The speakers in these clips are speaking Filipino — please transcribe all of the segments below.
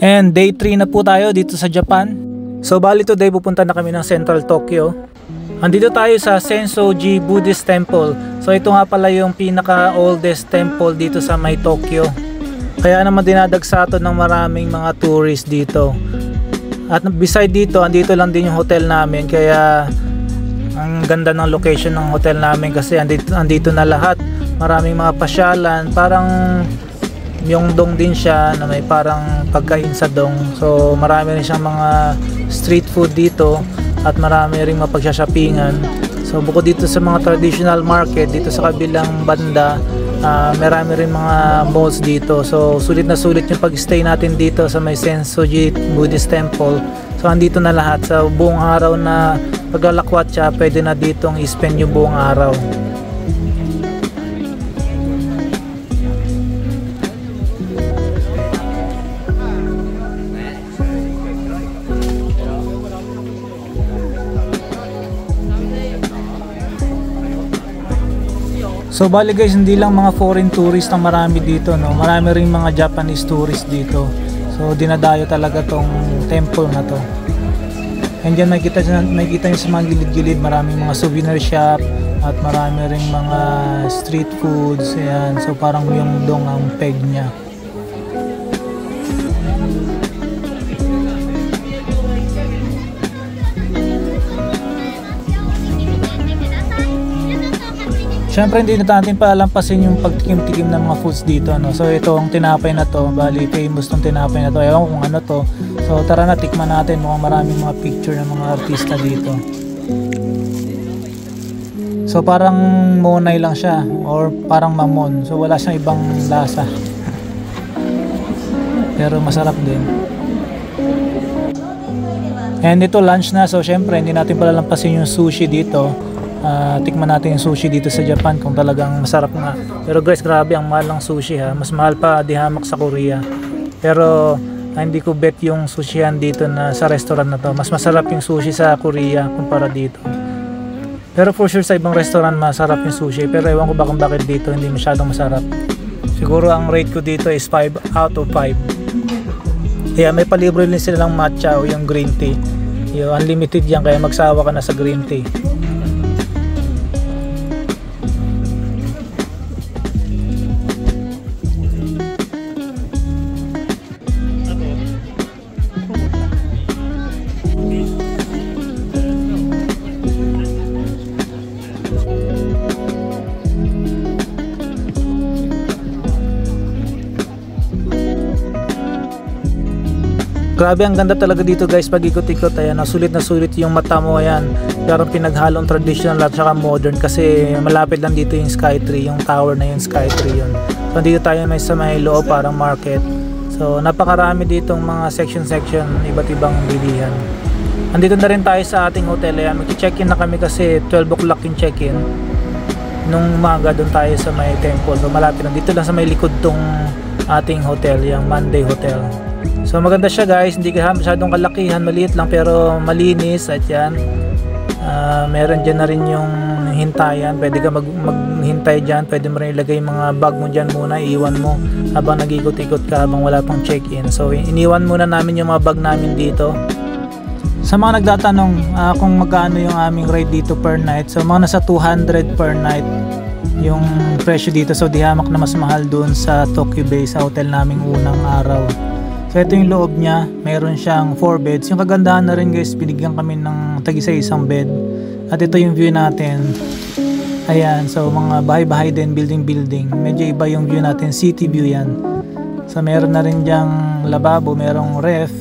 And day 3 na po tayo dito sa Japan. So bali today pupunta na kami ng Central Tokyo. Andito tayo sa Sensoji Buddhist Temple. So ito nga pala yung pinaka oldest temple dito sa may Tokyo. Kaya naman dinadagsato ng maraming mga tourists dito. At beside dito, andito lang din yung hotel namin. Kaya ang ganda ng location ng hotel namin kasi andito na lahat. Maraming mga pasyalan, parang Myeongdong din siya na may parang pagkain sa dong. So marami rin siyang mga street food dito at marami rin mapagsasyapingan. So bukod dito sa mga traditional market dito sa kabilang banda, marami rin mga malls dito. So sulit na sulit yung pag-stay natin dito sa may Sensoji Buddhist Temple. So andito na lahat sa buong araw na paglalakwat siya, pwede na ditong i-spend yung buong araw. So bali guys, hindi lang mga foreign tourists ang marami dito, no? Marami ring mga Japanese tourists dito. So dinadayo talaga tong temple na to. And dyan makikita nyo sa mga gilid-gilid, maraming mga souvenir shop at marami ring mga street foods. Ayan. So parang Myeongdong ang peg niya. Siyempre hindi natin palampasin yung pagtikim-tikim ng mga foods dito, no? So ito ang tinapay na to, bali famous tong tinapay na to. Ewan ko kung ano to. So tara na, tikman natin. Mukhang maraming mga picture ng mga artista dito. So parang monay lang siya or parang mamon. So wala siyang ibang lasa. Pero masarap din. And ito lunch na, so syempre hindi natin palalampasin yung sushi dito. Tikman natin yung sushi dito sa Japan kung talagang masarap nga. Pero guys, grabe ang mahal ng sushi ha. Mas mahal pa di hamak sa Korea. Pero hindi ko bet yung sushihan dito na sa restaurant na to. Mas masarap yung sushi sa Korea kumpara dito. Pero for sure sa ibang restaurant masarap yung sushi. Pero ewan ko ba kung bakit dito hindi masyadong masarap. Siguro ang rate ko dito is 5 out of 5. Kaya may palibre din silang matcha o yung green tea. Yung unlimited yan, kaya magsawa ka na sa green tea. Grabe, ang ganda talaga dito guys pag ikot-ikot. Ayan, sulit na sulit yung mata mo. Ayan, parang pinaghalong traditional at saka modern kasi malapit lang dito yung Skytree, yung tower na yung Skytree yun. So dito tayo may sa may loob parang market. So napakarami ditong mga section, iba't ibang bilihan. Andito na rin tayo sa ating hotel. Ayan, mag-check-in na kami kasi 12 o'clock yung check-in. Nung umaga doon tayo sa may temple. So malapit lang, dito lang sa may likod tong ating hotel, yung Monday Hotel. So maganda siya guys, hindi ka masyadong kalakihan, maliit lang pero malinis. At yan, meron dyan na rin yung hintayan, pwede ka maghintay dyan, pwede mo rin ilagay mga bag mo dyan muna, iiwan mo habang nag-ikot-ikot ka habang wala pang check-in. So iniwan muna namin yung mga bag namin dito. Sa mga nagtatanong kung magkano yung aming rate dito per night, so mga nasa 200 per night yung presyo dito. So di hamak na mas mahal dun sa Tokyo Bay sa hotel naming unang araw. So ito yung loob niya, mayroon siyang 4 beds. Yung kagandahan na rin guys, binigyan kami ng tag-isa isang bed. At ito yung view natin. Ayan, so mga bahay-bahay din, building. Medyo iba yung view natin, city view yan. So meron na rin diyang lababo, merong ref,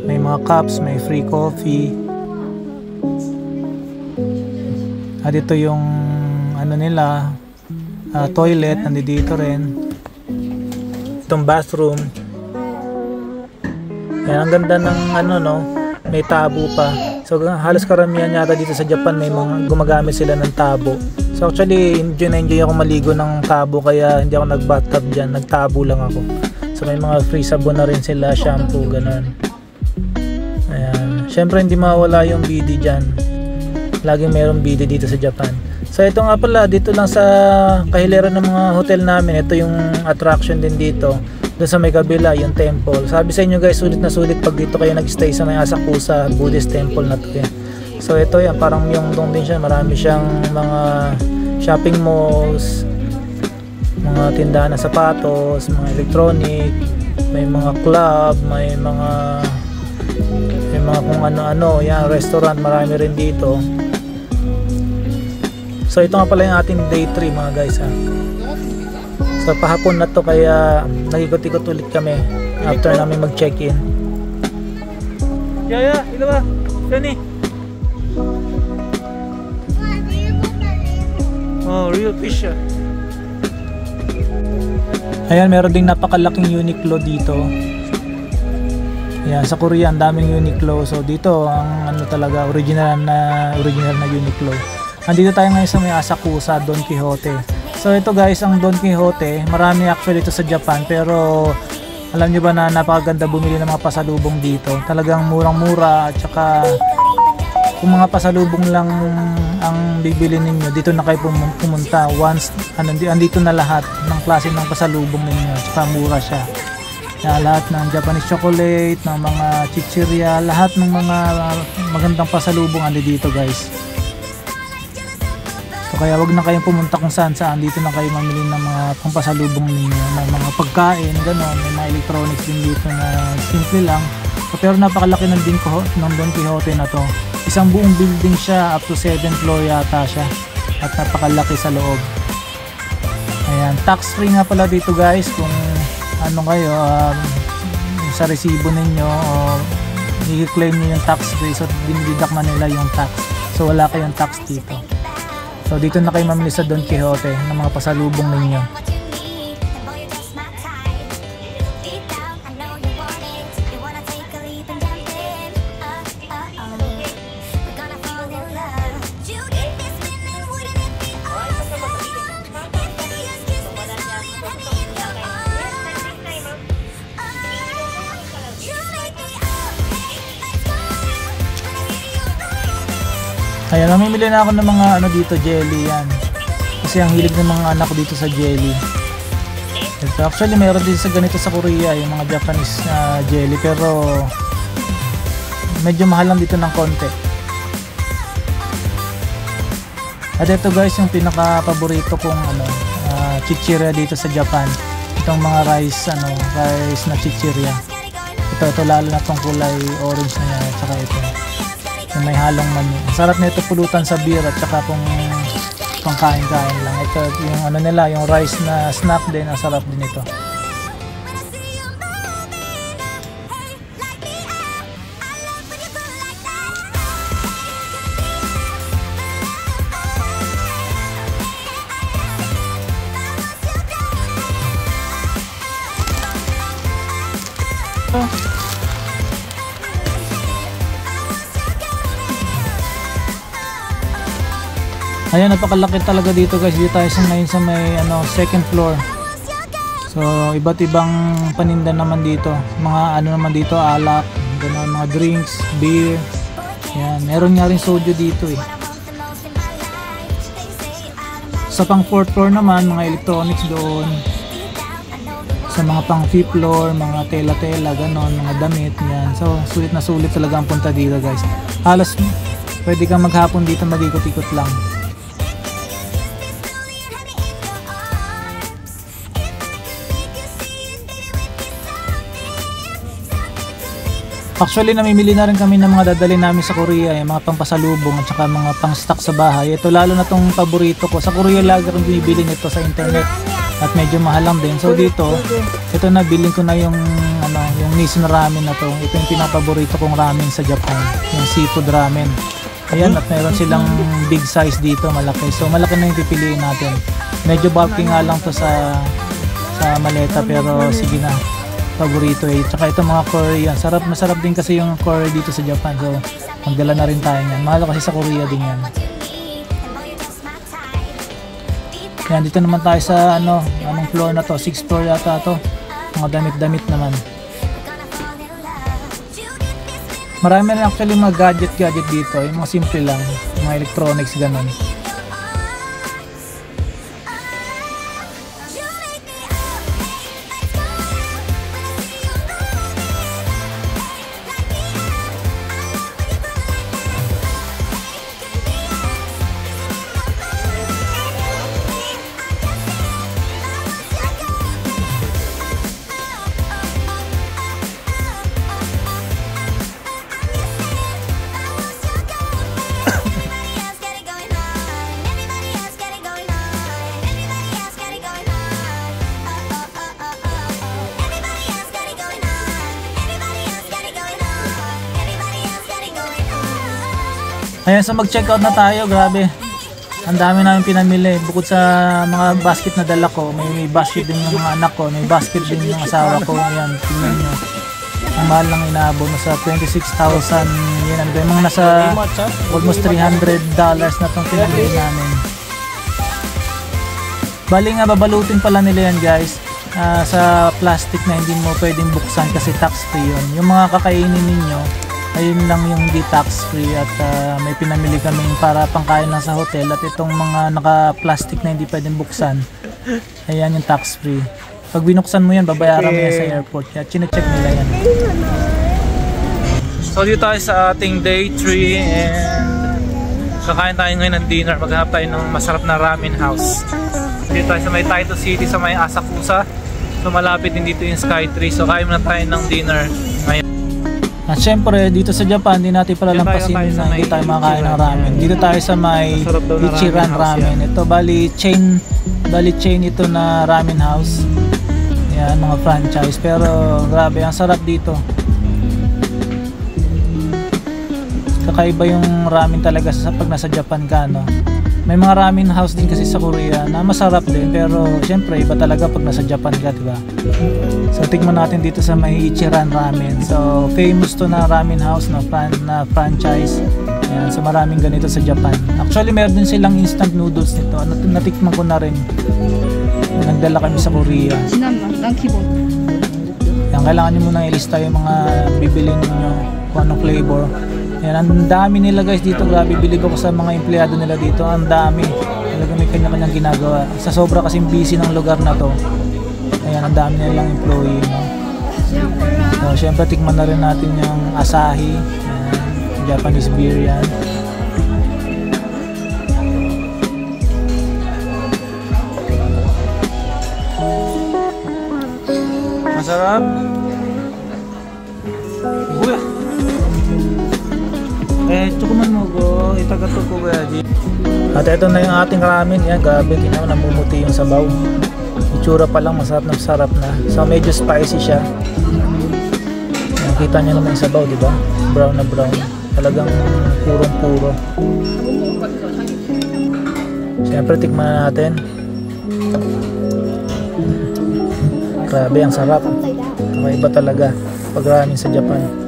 may mga cups, may free coffee. At ito yung ano nila, toilet, nandito rin. Itong bathroom. Yan, ang ganda ng ano, no, may tabo pa. So halos karamihan yata dito sa Japan may mga gumagamit sila ng tabo. So actually enjoy ako maligo ng tabo, kaya hindi ako nag-bathtub dyan, nagtabo lang ako. So may mga free sabon na rin sila, shampoo, ganun. Ayan, syempre hindi mawala yung BD dyan. Laging mayroong BD dito sa Japan. So ito nga pala, dito lang sa kahiliran ng mga hotel namin, ito yung attraction din dito. Doon sa may kabila yung temple. Sabi sa inyo guys, sulit na sulit pag dito kayo nagstay sa may Asakusa Buddhist temple na to eh. So ito yan, parang yung doon din siya, marami siyang mga shopping malls, mga tindahan ng sapatos, mga electronic, may mga club, may mga kung ano-ano, yan, restaurant, marami rin dito. So ito nga pala yung ating day 3 mga guys ha. So pahapon na to kaya nag-ikot-ikot ulit kami after namin mag-check-in. Yaya, ito ba? Gani? Oh, real fish ah. Ayan, meron ding napakalaking Uniqlo dito. Yan, sa Korea ang daming Uniqlo. So dito ang ano talaga original na Uniqlo. Andito tayo ngayon sa may Asakusa, Don Quijote. So ito guys, ang Don Quijote, marami actually ito sa Japan, pero alam niyo ba na napakaganda bumili ng mga pasalubong dito. Talagang murang-mura at saka kung mga pasalubong lang ang bibili ninyo, dito na kayo pumunta. Once andito na lahat ng klase ng pasalubong ninyo, at saka mura siya. Lahat ng Japanese chocolate, ng mga chichirya, lahat ng mga magandang pasalubong andi dito guys. So kaya wag na kayong pumunta kung saan dito na kayo mamili ng mga pampasalubong ninyo, ng mga pagkain, gano'n, may mga electronics din dito na simple lang. So, pero napakalaki ng Don Quijote na to. Isang buong building siya, up to 7th floor yata siya, at napakalaki sa loob. Ayan, tax free nga pala dito guys kung ano kayo, sa resibo ninyo o i-claim nyo yung tax free, so dinididak na nila yung tax, so wala kayong tax dito. So dito na kayo mamili sa Don Quijote ng mga pasalubong ninyo. Ayan, mamimili na ako ng mga ano dito, jelly yan. Kasi ang hilig ng mga anak ko dito sa jelly. Actually, meron din sa ganito sa Korea, yung mga Japanese jelly. Pero, medyo mahal lang dito ng konti. At ito guys, yung pinaka-paborito kong chichirya dito sa Japan. Itong mga rice na chichirya. Ito lalo na itong kulay orange na yan. At saka ito. Yung may halong mani. Sarap nito pulutan sa beer at saka kung pangkain-kain lang. Ito yung nila, yung rice na snack din, ang sarap din ito. Ayan, napakalaki talaga dito guys. Dito tayo ngayon sa may second floor. So iba't ibang paninda naman dito. Mga naman dito, alak, gano'n, mga drinks, beer. Yan, meron nga rin soju dito eh. Sa pang 4th floor naman, mga electronics doon. Sa mga pang 5th floor, mga tela-tela, gano'n, mga damit, yan. So sulit na sulit talaga ang punta dito guys. Halos pwede kang maghapon dito, mag-ikot-ikot lang. Actually, namimili na rin kami ng mga dadali namin sa Korea, yung mga pampasalubong at saka mga pang-stock sa bahay. Ito lalo na tong paborito ko. Sa Korea lagi akong bibili nito sa internet at medyo mahal lang din. So dito, ito na bilhin ko na yung Nissin ramen na to. Ito yung pinapaborito kong ramen sa Japan, yung seafood ramen. Ayan, at meron silang big size dito, malaki. So malaki na yung pipiliin natin. Medyo bulky nga lang to sa maleta, pero sige na. Paborito eh. Tsaka ito mga Korean. Masarap din kasi yung curry dito sa Japan. So, magdala na rin tayo yan. Mahal kasi sa Korea din yan. Yan, dito naman tayo sa anong floor na to? 6th floor yata to. Mga damit-damit naman. Marami rin actually mga gadget dito. Yung mga simple lang. Mga electronics, ganun. Ayan, so mag-check out na tayo. Grabe. Ang dami namin pinamili. Bukod sa mga basket na dala ko, may basket din yung mga anak ko, may basket din yung asawa ko. Ayan, tingnan nyo. Ang mahal lang inaabot mo sa 26,000. Yan, ano ba? Mga nasa almost $300 na itong pinamili namin. Bali nga, babalutin pala nila yan guys. Sa plastic na hindi mo pwedeng buksan kasi tax free yun. Yung mga kakainin ninyo, ayun lang yung di tax free at may pinamili kaming para pangkain lang sa hotel at itong mga naka-plastic na hindi pwedeng buksan, ayan yung tax free. Pag binuksan mo yan, babayaran mo yan sa airport. Kaya chinecheck nila yan. So dito tayo sa ating day 3 and kakain tayo ngayon ng dinner. Maghanap tayo ng masarap na ramen house. Dito tayo sa may Taito City, sa may Asakusa. So malapit din dito yung Sky Tree. So kain muna tayo ng dinner ngayon. At syempre dito sa Japan, hindi natin palalampasin na hindi tayo makakain ng ramen. Dito tayo sa may Ichiran Ramen. Ito bali chain ito na ramen house. Yan, mga franchise. Pero grabe, ang sarap dito. Kakaiba yung ramen talaga sa pag nasa Japan ka, no? May mga ramen house din kasi sa Korea na masarap din, pero syempre iba talaga pag nasa Japan ka, diba? So tingnan natin dito sa may Ichiran Ramen. So famous to na ramen house na franchise. Ayan, so maraming ganito sa Japan. Actually meron din silang instant noodles nito. Natikman ko na rin. Nagdala kami sa Korea. Yan, kailangan nyo munang ilista yung mga bibilin nyo kung anong flavor. Yan, ang dami nila guys dito. Grabe, bilib ako sa mga empleyado nila dito. Ang dami. Talaga may kanya-kanyang ginagawa. Sa sobra kasing busy ng lugar na to. Ayan, ang dami nilang employee, no? So, syempre, tikman na rin natin yung Asahi. Ayan, Japanese beer yan. Masarap. Uy! Cukuman mo ko, itagato ko ba di. At ito na yung ating ramen. Yan, grabe, tinaw, namumuti yung sabaw. Itsura pa lang, masarap na masarap na. So medyo spicy siya. Nakita nyo naman yung sabaw, di ba? Brown na brown. Talagang purong-puro. Siyempre, tikman na natin. Grabe, ang sarap. Iba talaga pag ramen sa Japan.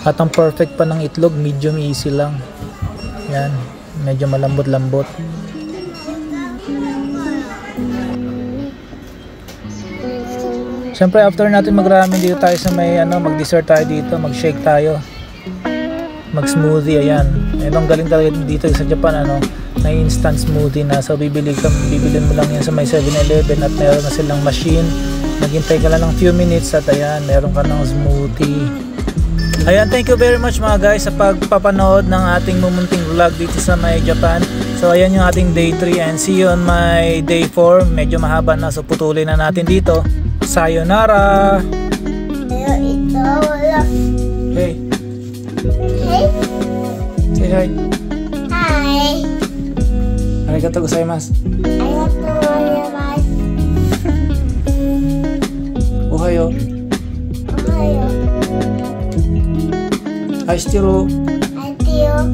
At ang perfect pa ng itlog, medium easy lang. Yan, medyo malambot-lambot. Siyempre after natin mag-ramen dito tayo sa may mag-dessert tayo dito, mag-shake tayo. Mag-smoothie, ayan. Ang galing talaga dito sa Japan, na instant smoothie na. So bilhin mo lang yan sa may 7-Eleven at meron na silang machine. Naghintay ka lang ng few minutes at ayan, meron ka ng smoothie. Ayan, thank you very much mga guys sa pagpapanood ng ating mumunting vlog dito sa may Japan. So ayan yung ating day 3 and see you on my day 4. Medyo mahaba na, so putulin na natin dito. Sayonara! Hey! Hey! Say hi! Hi! Arigatou gozaimasu! Arigatou gozaimasu! Ohayo! Ohayo! Aishiteru! Aishiteru!